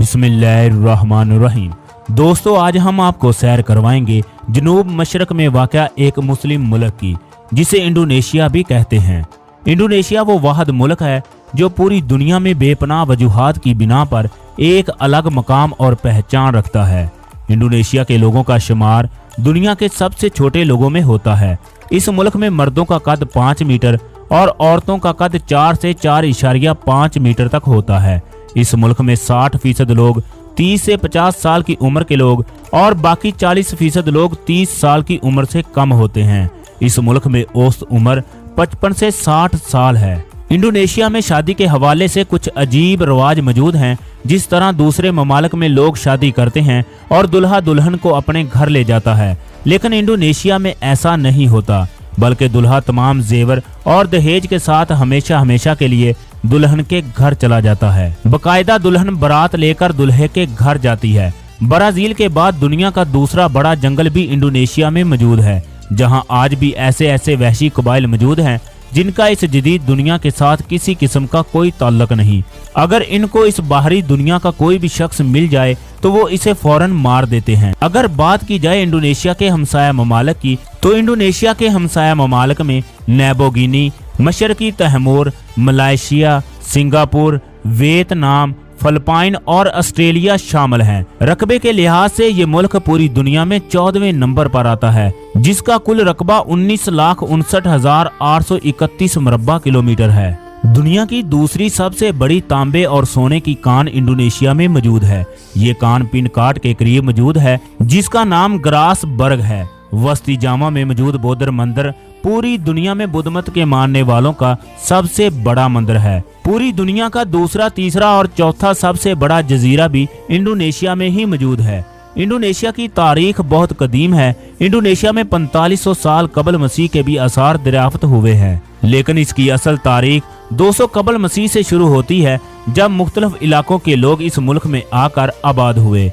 बिस्मिल्लाहिर्रहमानिर्रहीम। दोस्तों, आज हम आपको सैर करवाएंगे जनूब मशरक में वाक़या एक मुस्लिम मुल्क की, जिसे इंडोनेशिया भी कहते हैं। इंडोनेशिया वो वाहिद मुल्क है जो पूरी दुनिया में बेपनाह वजूहात की बिना पर एक अलग मकाम और पहचान रखता है। इंडोनेशिया के लोगों का शुमार दुनिया के सबसे छोटे लोगों में होता है। इस मुल्क में मर्दों का कद 5 मीटर और औरतों का कद 4 से 4.5 मीटर तक होता है। इस मुल्क में 60% लोग 30 से 50 साल की उम्र के लोग और बाकी 40% लोग 30 साल की उम्र से कम होते हैं। इस मुल्क में औसत उम्र 55 से 60 साल है। इंडोनेशिया में शादी के हवाले से कुछ अजीब रिवाज मौजूद हैं। जिस तरह दूसरे ममालिक में लोग शादी करते हैं और दुल्हा दुल्हन को अपने घर ले जाता है, लेकिन इंडोनेशिया में ऐसा नहीं होता, बल्कि दुल्हा तमाम जेवर और दहेज के साथ हमेशा हमेशा के लिए दुल्हन के घर चला जाता है। बकायदा दुल्हन बारात लेकर दुल्हे के घर जाती है। ब्राजील के बाद दुनिया का दूसरा बड़ा जंगल भी इंडोनेशिया में मौजूद है, जहां आज भी ऐसे ऐसे वहशी कबाइल मौजूद हैं जिनका इस जदीद दुनिया के साथ किसी किस्म का कोई ताल्लुक नहीं। अगर इनको इस बाहरी दुनिया का कोई भी शख्स मिल जाए तो वो इसे फौरन मार देते हैं। अगर बात की जाए इंडोनेशिया के हमसाया ममालिक की, तो इंडोनेशिया के हमसाया ममालिक में नैबो गिनी, मशरकी Timor, Malaysia, Singapore, Vietnam, Philippine और ऑस्ट्रेलिया शामिल हैं। रकबे के लिहाज से ये मुल्क पूरी दुनिया में 14वें नंबर पर आता है, जिसका कुल रकबा 19,59,831 मुरब्बा किलोमीटर है। दुनिया की दूसरी सबसे बड़ी तांबे और सोने की कान इंडोनेशिया में मौजूद है। ये कान पिनकाट के करीब मौजूद है, जिसका नाम ग्रास बर्ग है। वस्ती जामा में मौजूद बौद्ध मंदिर पूरी दुनिया में बुद्ध मत के मानने वालों का सबसे बड़ा मंदिर है। पूरी दुनिया का दूसरा, तीसरा और चौथा सबसे बड़ा जजीरा भी इंडोनेशिया में ही मौजूद है। इंडोनेशिया की तारीख बहुत कदीम है। इंडोनेशिया में 4500 साल कबल मसीह के भी आसार दरियाफ्त हुए हैं, लेकिन इसकी असल तारीख 200 कबल मसीह से शुरू होती है, जब मुख्तलिफ इलाकों के लोग इस मुल्क में आकर आबाद हुए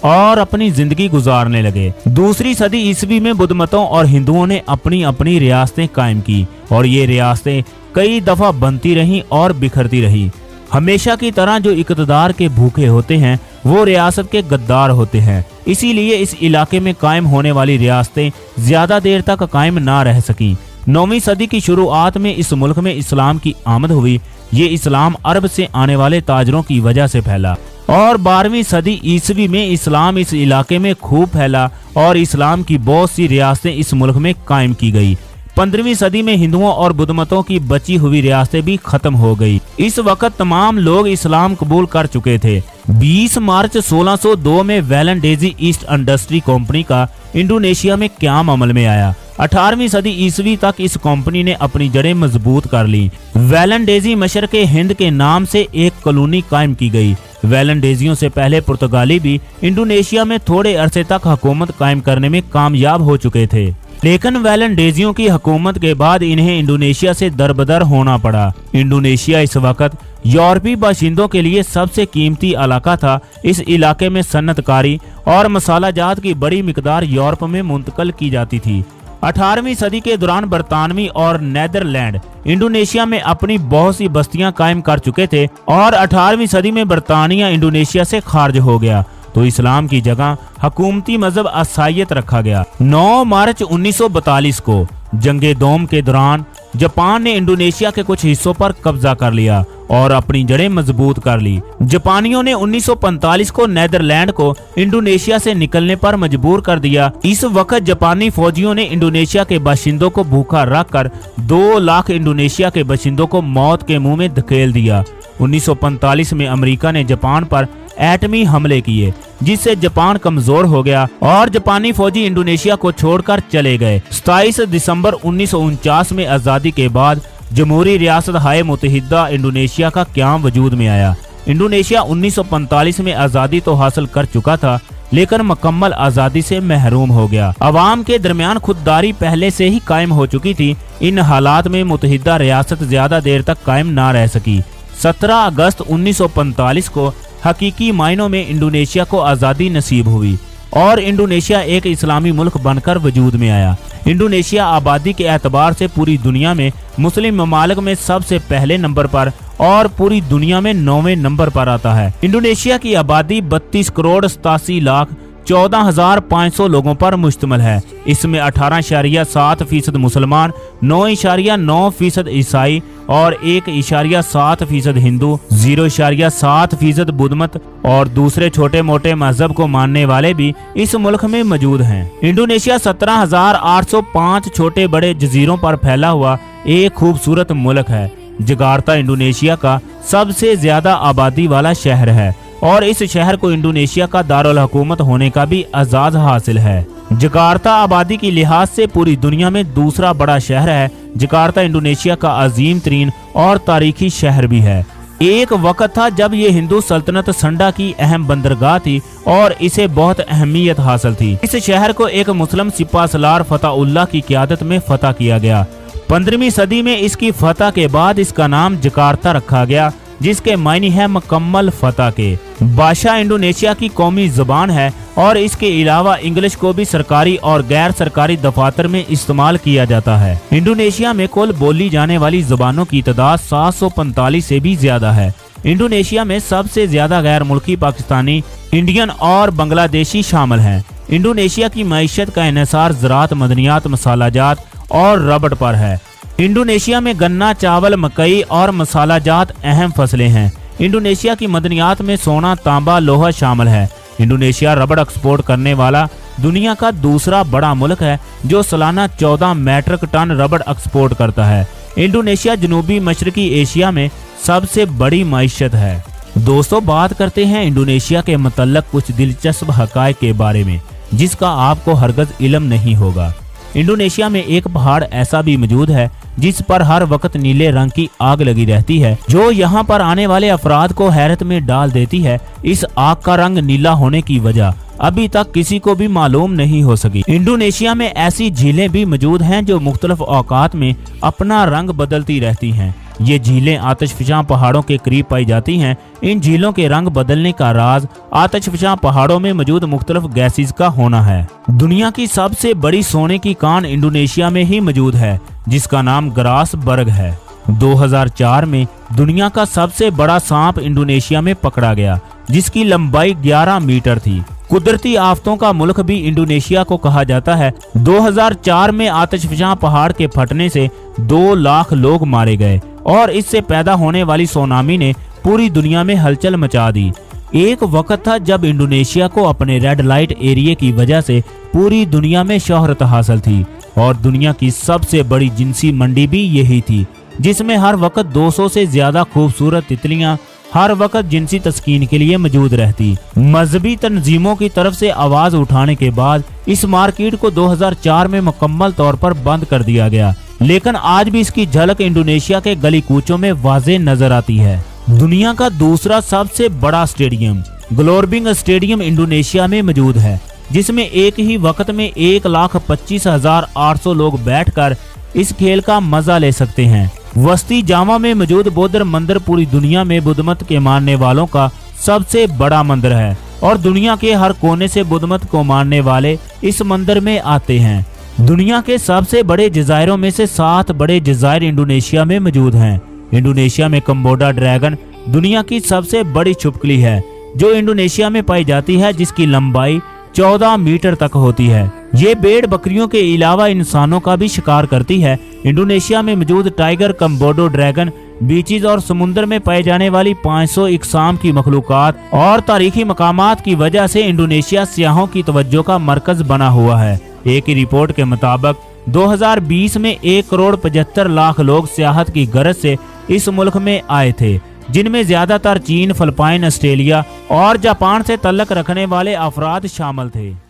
और अपनी जिंदगी गुजारने लगे। दूसरी सदी ईस्वी में बुद्ध मतों और हिंदुओं ने अपनी अपनी रियासतें कायम की और ये रियासतें कई दफा बनती रहीं और बिखरती रही। हमेशा की तरह जो इक़्तिदार के भूखे होते हैं वो रियासत के गद्दार होते हैं। इसीलिए इस इलाके में कायम होने वाली रियासतें ज्यादा देर तक कायम ना रह सकीं। 9वीं सदी की शुरुआत में इस मुल्क में इस्लाम की आमद हुई। ये इस्लाम अरब से आने वाले ताजरों की वजह से फैला और 12वीं सदी ईस्वी में इस्लाम इस इलाके में खूब फैला और इस्लाम की बहुत सी रियासतें इस मुल्क में कायम की गई। 15वीं सदी में हिंदुओं और बुद्ध मतों की बची हुई रियासतें भी खत्म हो गई। इस वक्त तमाम लोग इस्लाम कबूल कर चुके थे। 20 मार्च 1602 में वेलंडेजी ईस्ट इंडस्ट्री कंपनी का इंडोनेशिया में क़याम अमल में आया। 18वीं सदी ईस्वी तक इस कंपनी ने अपनी जड़ें मजबूत कर ली। वेलंडेजी मशरक़े हिंद के नाम से एक कॉलोनी कायम की गई। वेलंडेजियों से पहले पुर्तगाली भी इंडोनेशिया में थोड़े अरसे तक हुकूमत कायम करने में कामयाब हो चुके थे, लेकिन वेलंडेजियों की हुकूमत के बाद इन्हें इंडोनेशिया से दरबदर होना पड़ा। इंडोनेशिया इस वक्त यूरोपीय बाशिंदों के लिए सबसे कीमती इलाका था। इस इलाके में सन्नतकारी और मसाला जात की बड़ी मिकदार यूरोप में मुंतकिल की जाती थी। 18वीं सदी के दौरान बरतानवी और नेदरलैंड इंडोनेशिया में अपनी बहुत सी बस्तियां कायम कर चुके थे और 18वीं सदी में बरतानिया इंडोनेशिया से खारिज हो गया तो इस्लाम की जगह हुकूमती मजहब ईसाईयत रखा गया। 9 मार्च 1942 को जंगे दोम के दौरान जापान ने इंडोनेशिया के कुछ हिस्सों पर कब्जा कर लिया और अपनी जड़ें मजबूत कर ली। जापानियों ने 1945 को नेदरलैंड को इंडोनेशिया से निकलने पर मजबूर कर दिया। इस वक्त जापानी फौजियों ने इंडोनेशिया के बाशिंदों को भूखा रखकर 2 लाख इंडोनेशिया के बाशिंदों को मौत के मुंह में धकेल दिया। 1945 में अमेरिका ने जापान पर एटमी हमले किए, जिससे जापान कमजोर हो गया और जापानी फौजी इंडोनेशिया को छोड़कर चले गए। 27 दिसंबर 1949 में आजादी के बाद जमहूरी रियासत हाय मुत्तहिदा इंडोनेशिया का क़याम वजूद में आया। इंडोनेशिया 1945 में आजादी तो हासिल कर चुका था, लेकिन मुकम्मल आजादी से महरूम हो गया। अवाम के दरमियान खुददारी पहले से ही कायम हो चुकी थी। इन हालात में मुत्तहिदा रियासत ज्यादा देर तक कायम ना रह सकी। 17 अगस्त 1945 को हकीकी मायनों में इंडोनेशिया को आज़ादी नसीब हुई और इंडोनेशिया एक इस्लामी मुल्क बनकर वजूद में आया। इंडोनेशिया आबादी के एतबार से पूरी दुनिया में मुस्लिम ममालिक में सबसे पहले नंबर पर और पूरी दुनिया में 9वें नंबर पर आता है। इंडोनेशिया की आबादी 32 करोड़ 87 लाख 14,500 लोगों पर मुश्तमिल है। इसमें 18.7% मुसलमान, 9.9% ईसाई और 1.7% हिंदू, 0.7% बुद्ध मत और दूसरे छोटे मोटे मजहब को मानने वाले भी इस मुल्क में मौजूद हैं। इंडोनेशिया 17,805 छोटे बड़े जजीरों पर फैला हुआ एक खूबसूरत मुल्क है। जकार्ता इंडोनेशिया का सबसे ज्यादा आबादी वाला शहर है और इस शहर को इंडोनेशिया का दारुल हुकूमत होने का भी एजाज हासिल है। जकार्ता आबादी की लिहाज से पूरी दुनिया में दूसरा बड़ा शहर है। जकार्ता इंडोनेशिया का अजीम तरीन और तारीखी शहर भी है। एक वक्त था जब ये हिंदू सल्तनत संडा की अहम बंदरगाह थी और इसे बहुत अहमियत हासिल थी। इस शहर को एक मुस्लिम सिपा सलार फताउल्लाह की क़यादत में फतह किया गया। 15वीं सदी में इसकी फतह के बाद इसका नाम जकार्ता रखा गया, जिसके मायने है मुकम्मल फतह के। भाषा इंडोनेशिया की कौमी ज़बान है और इसके अलावा इंग्लिश को भी सरकारी और गैर सरकारी दफातर में इस्तेमाल किया जाता है। इंडोनेशिया में कुल बोली जाने वाली ज़बानों की तादाद 745 से भी ज्यादा है। इंडोनेशिया में सबसे ज्यादा गैर मुल्की पाकिस्तानी, इंडियन और बांग्लादेशी शामिल हैं। इंडोनेशिया की मईशत का इन्हिसार ज़राअत, मदनियात, मसालाजात और रबड़ पर है। इंडोनेशिया में गन्ना, चावल, मकई और मसालाजात अहम फसलें हैं। इंडोनेशिया की मदनियात में सोना, तांबा, लोहा शामिल है। इंडोनेशिया रबड़ एक्सपोर्ट करने वाला दुनिया का दूसरा बड़ा मुल्क है, जो सालाना 14 मीट्रिक टन रबड़ एक्सपोर्ट करता है। इंडोनेशिया जनूबी मशरकी एशिया में सबसे बड़ी मईशत है। दोस्तों, बात करते हैं इंडोनेशिया के मतलब कुछ दिलचस्प हक़ाइक़ के बारे में, जिसका आपको हरगज इल्म नहीं होगा। इंडोनेशिया में एक पहाड़ ऐसा भी मौजूद है जिस पर हर वक्त नीले रंग की आग लगी रहती है, जो यहाँ पर आने वाले अफराद को हैरत में डाल देती है। इस आग का रंग नीला होने की वजह अभी तक किसी को भी मालूम नहीं हो सकी। इंडोनेशिया में ऐसी झीलें भी मौजूद हैं जो मुख्तलिफ औकात में अपना रंग बदलती रहती हैं। ये झीलें आतिशफशां पहाड़ों के करीब पाई जाती हैं। इन झीलों के रंग बदलने का राज आतिशफशां पहाड़ों में मौजूद मुख्तलिफ गैसेस का होना है। दुनिया की सबसे बड़ी सोने की कान इंडोनेशिया में ही मौजूद है, जिसका नाम ग्रास बर्ग है। 2004 में दुनिया का सबसे बड़ा सांप इंडोनेशिया में पकड़ा गया, जिसकी लंबाई 11 मीटर थी। कुदरती आफतों का मुल्क भी इंडोनेशिया को कहा जाता है। 2004 में आतिशफशां पहाड़ के फटने से 2 लाख लोग मारे गए और इससे पैदा होने वाली सुनामी ने पूरी दुनिया में हलचल मचा दी। एक वक्त था जब इंडोनेशिया को अपने रेड लाइट एरिया की वजह से पूरी दुनिया में शोहरत हासिल थी और दुनिया की सबसे बड़ी जिनसी मंडी भी यही थी, जिसमें हर वक्त 200 से ज्यादा खूबसूरत तितलियां हर वक्त जिनसी तस्कीन के लिए मौजूद रहती। मजहबी तंजीमों की तरफ से आवाज उठाने के बाद इस मार्केट को 2004 में मुकम्मल तौर पर बंद कर दिया गया, लेकिन आज भी इसकी झलक इंडोनेशिया के गली कूचों में वाज़ेह नजर आती है। दुनिया का दूसरा सबसे बड़ा स्टेडियम ग्लोर्बिंग स्टेडियम इंडोनेशिया में मौजूद है, जिसमें एक ही वक्त में 1,25,800 लोग बैठकर इस खेल का मजा ले सकते हैं। वस्ती जावा में मौजूद बौद्ध मंदिर पूरी दुनिया में बुद्ध मत के मानने वालों का सबसे बड़ा मंदिर है और दुनिया के हर कोने से बुद्ध मत को मानने वाले इस मंदिर में आते हैं। दुनिया के सबसे बड़े जजायरों में से 7 बड़े जजायर इंडोनेशिया में मौजूद हैं। इंडोनेशिया में कम्बोडा ड्रैगन दुनिया की सबसे बड़ी छिपकली है, जो इंडोनेशिया में पाई जाती है, जिसकी लंबाई 14 मीटर तक होती है। ये भेड़ बकरियों के अलावा इंसानों का भी शिकार करती है। इंडोनेशिया में मौजूद टाइगर, कम्बोडो ड्रैगन, बीचेस और समुद्र में पाई जाने वाली 500 इकसाम की मखलूकात और तारीखी मकामात की वजह से इंडोनेशिया सियाहों की तवज्जो का मरकज बना हुआ है। एक रिपोर्ट के मुताबिक 2020 में 1,75,00,000 लोग सियाहत की गरज से इस मुल्क में आए थे, जिनमें ज्यादातर चीन, फिलिपाइन, ऑस्ट्रेलिया और जापान से तल्लक रखने वाले अफराद शामिल थे।